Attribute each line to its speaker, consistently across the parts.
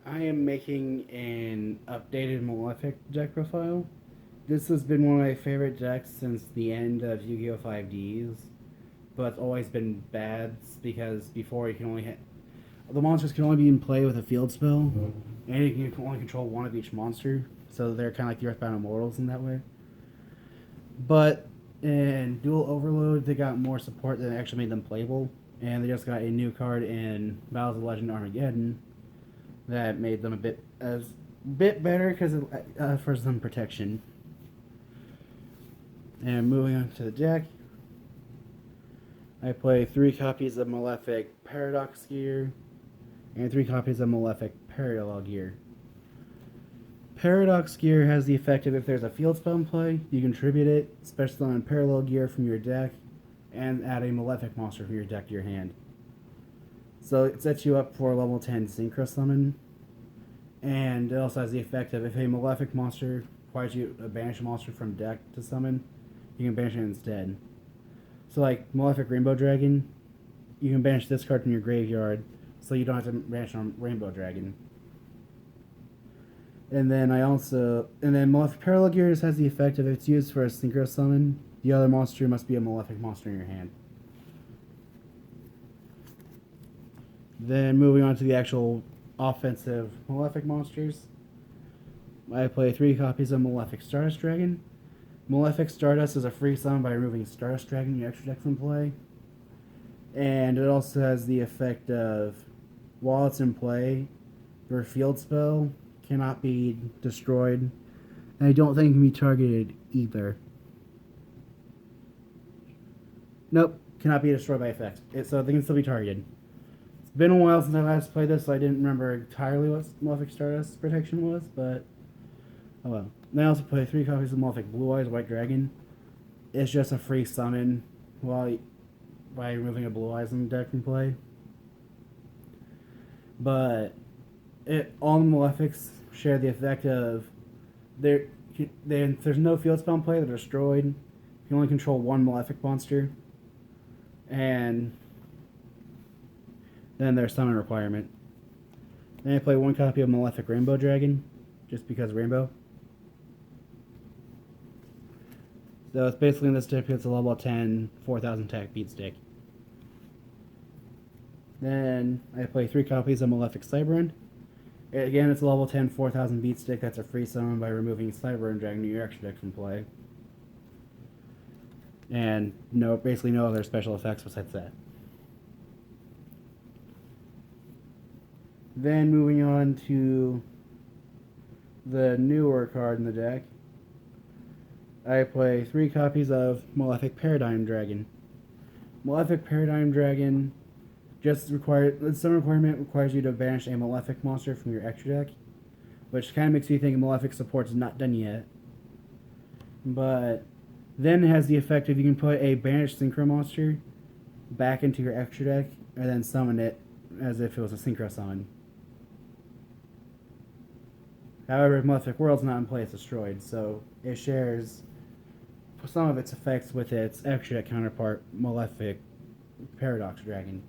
Speaker 1: I am making an updated Malefic deck profile. This has been one of my favorite decks since the end of Yu-Gi-Oh! 5Ds, but it's always been bad because before you can only the monsters can only be in play with a field spell, and you can only control one of each monster, so they're kind of like the Earthbound Immortals in that way. But in Dual Overload, they got more support that actually made them playable, and they just got a new card in Battles of Legend Armageddon that made them a bit better because it offers them protection. And moving on to the deck, I play 3 copies of Malefic Paradox Gear and 3 copies of Malefic Parallel Gear. Paradox Gear has the effect of if there's a field spell in play, you contribute it, special on Parallel Gear from your deck, and add a Malefic monster from your deck to your hand. So it sets you up for a level 10 Synchro Summon, and it also has the effect of if a Malefic monster requires you to banish a monster from deck to summon, you can banish it instead. So like Malefic Rainbow Dragon, you can banish this card from your graveyard, so you don't have to banish on Rainbow Dragon. And then Malefic Parallel Gears has the effect of if it's used for a Synchro Summon, the other monster must be a Malefic monster in your hand. Then moving on to the actual offensive Malefic monsters, I play 3 copies of Malefic Stardust Dragon. Malefic Stardust is a free summon by removing Stardust Dragon in your extra deck from play. And it also has the effect of, while it's in play, your field spell cannot be destroyed. And I don't think it can be targeted either. Nope, cannot be destroyed by effects. So they can still be targeted. It's been a while since I last played this, so I didn't remember entirely what Malefic Stardust protection was, but oh well. And I also play 3 copies of Malefic Blue Eyes White Dragon. It's just a free summon by removing a Blue Eyes in the deck from play. But all the Malefics share the effect of there's no field spell in play, they're destroyed. You can only control one Malefic monster. And then there's summon requirement. Then I play 1 copy of Malefic Rainbow Dragon, just because Rainbow. So it's basically in this deck, it's a level 10, 4,000 attack beat stick. Then I play 3 copies of Malefic Cyberend. Again, it's a level 10, 4,000 beat stick. That's a free summon by removing Cyberend Dragon to your extra deck from play. And basically no other special effects besides that. Then moving on to the newer card in the deck, I play 3 copies of Malefic Paradigm Dragon. Malefic Paradigm Dragon some requirement requires you to banish a Malefic monster from your extra deck, which kind of makes me think Malefic support's not done yet. But then it has the effect of you can put a banished Synchro monster back into your extra deck and then summon it as if it was a Synchro summon. However, if Malefic World's not in play, it's destroyed, so it shares some of its effects with its extra deck counterpart, Malefic Paradox Dragon.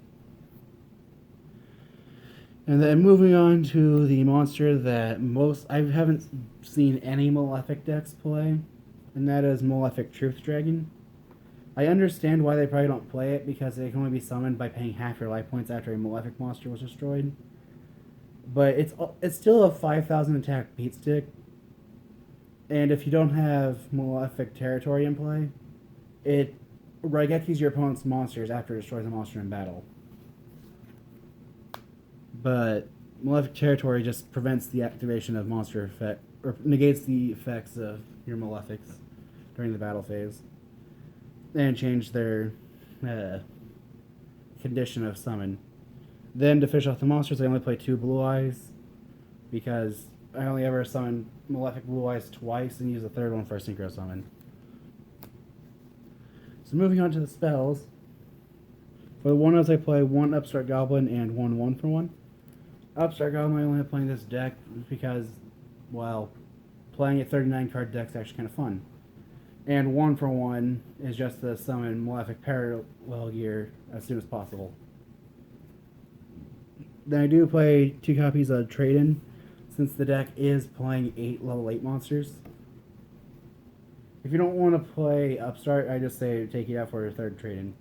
Speaker 1: And then moving on to the monster that I haven't seen any Malefic decks play, and that is Malefic Truth Dragon. I understand why they probably don't play it, because they can only be summoned by paying half your life points after a Malefic monster was destroyed. But it's still a 5,000 attack beat stick, and if you don't have Malefic territory in play, it Raigekis your opponent's monsters after it destroys a monster in battle. But Malefic territory just prevents the activation of monster effect, or negates the effects of your Malefics during the battle phase, and change their condition of summon. Then to finish off the monsters, I only play 2 Blue Eyes, because I only ever summon Malefic Blue Eyes twice and use the third one for a Synchro Summon. So moving on to the spells. For the 1-ofs, I play 1 Upstart Goblin and 1 1-for-1. Upstart Goblin I only have playing this deck because, well, playing a 39 card deck is actually kind of fun. And 1-for-1 is just to summon Malefic Parallel Gear as soon as possible. Then I do play 2 copies of Trade-In, since the deck is playing 8 level 8 monsters. If you don't want to play Upstart, I just say take it out for your 3rd Trade-In.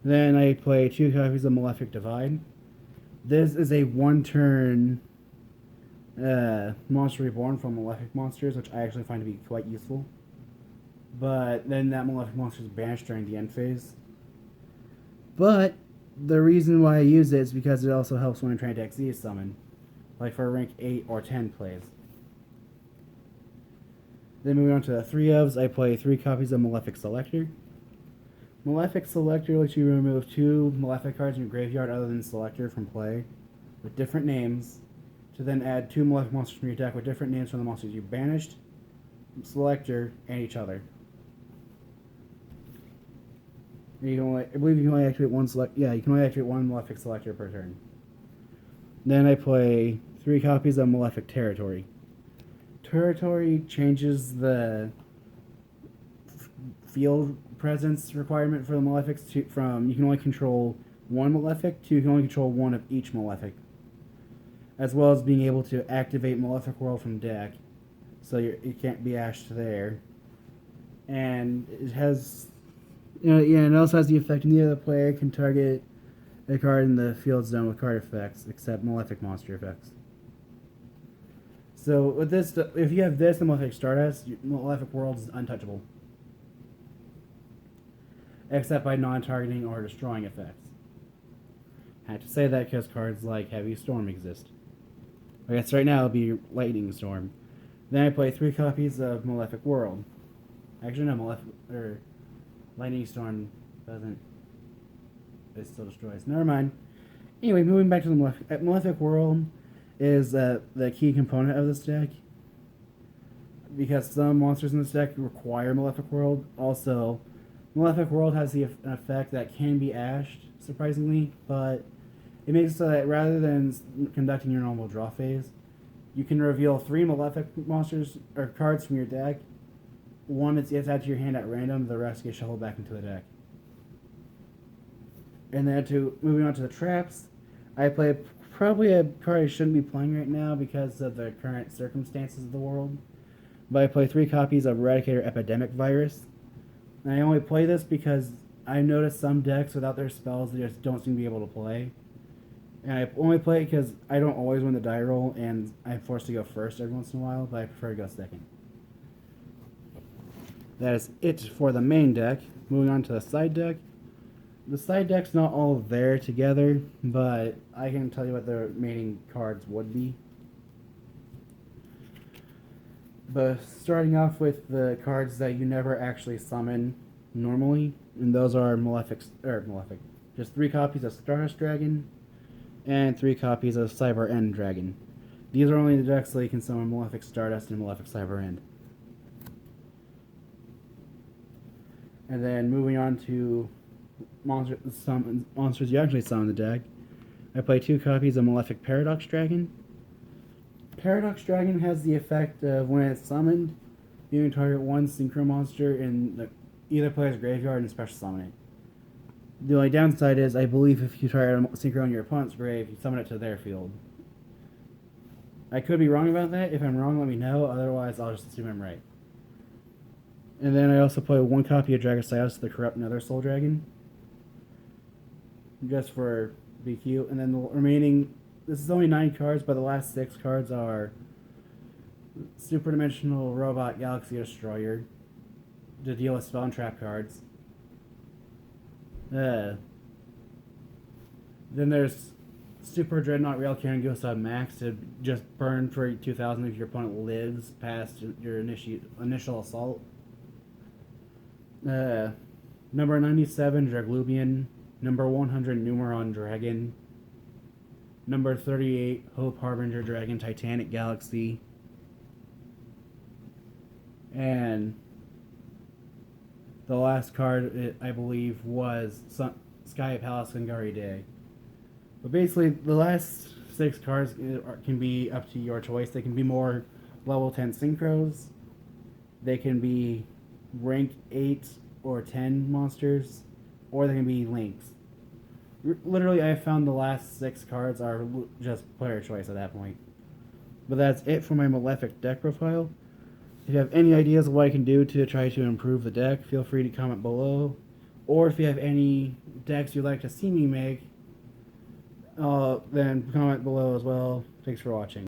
Speaker 1: Then I play 2 copies of Malefic Divide. This is a 1-turn Monster Reborn from Malefic monsters, which I actually find to be quite useful. But then that Malefic monster is banished during the end phase. But the reason why I use it is because it also helps when I'm trying to XZ summon, like for rank 8 or 10 plays. Then moving on to the 3 ofs, I play 3 copies of Malefic Selector. Malefic Selector lets you remove 2 Malefic cards in your graveyard other than Selector from play, with different names, to then add 2 Malefic monsters from your deck with different names from the monsters you banished, Selector, and each other. And you can only, I believe you can only activate one you can only activate 1 Malefic Selector per turn. Then I play 3 copies of Malefic Territory. Territory changes the field presence requirement for the Malefics from you can only control 1 Malefic to you can only control 1 of each Malefic, as well as being able to activate Malefic World from deck, so it can't be ashed there. And it has, it also has the effect neither the player can target a card in the field zone with card effects except Malefic monster effects. So with this, if you have this and Malefic Stardust, Malefic World is untouchable, except by non-targeting or destroying effects. I had to say that because cards like Heavy Storm exist. I guess right now it'll be Lightning Storm. Then I play 3 copies of Malefic World. Actually, no, Lightning Storm doesn't. It still destroys. Never mind. Anyway, moving back to the Malefic World is the key component of this deck, because some monsters in this deck require Malefic World. Also, Malefic World has an effect that can be ashed, surprisingly, but it makes it so that rather than conducting your normal draw phase, you can reveal 3 Malefic monsters or cards from your deck. 1 is added to your hand at random, the rest get shuffled back into the deck. And then moving on to the traps, I play probably a card I shouldn't be playing right now because of the current circumstances of the world, but I play 3 copies of Eradicator Epidemic Virus. And I only play this because I noticed some decks without their spells they just don't seem to be able to play. And I only play it because I don't always win the die roll, and I'm forced to go first every once in a while, but I prefer to go second. That is it for the main deck. Moving on to the side deck. The side deck's not all there together, but I can tell you what the remaining cards would be. But starting off with the cards that you never actually summon normally, and those are Malefic, just 3 copies of Stardust Dragon, and 3 copies of Cyber End Dragon. These are only the decks that you can summon Malefic Stardust and Malefic Cyber End. And then moving on to monsters you actually summon in the deck, I play 2 copies of Malefic Paradox Dragon. Paradox Dragon has the effect of when it's summoned, you can target 1 synchro monster in either player's graveyard and special summon it. The only downside is, I believe if you target a synchro on your opponent's grave, you summon it to their field. I could be wrong about that. If I'm wrong, let me know. Otherwise, I'll just assume I'm right. And then I also play 1 copy of Dragosios, the Corrupt Nether Soul Dragon, just for BQ. And then the remaining, this is only 9 cards, but the last 6 cards are Super Dimensional Robot Galaxy Destroyer to deal with spell and trap cards. Then there's Super Dreadnought Rail Cannon Ghost on Max to just burn for 2,000 if your opponent lives past your initial assault. Number 97 Draglubian, number 100 Numeron Dragon, number 38 Hope Harbinger Dragon Titanic Galaxy, and the last card I believe was Sky Palace Gangari Day. But basically the last 6 cards can be up to your choice. They can be more level 10 synchros, they can be rank 8 or 10 monsters, or they can be links. Literally, I found the last 6 cards are just player choice at that point. But that's it for my Malefic deck profile. If you have any ideas of what I can do to try to improve the deck, feel free to comment below. Or if you have any decks you'd like to see me make, then comment below as well. Thanks for watching.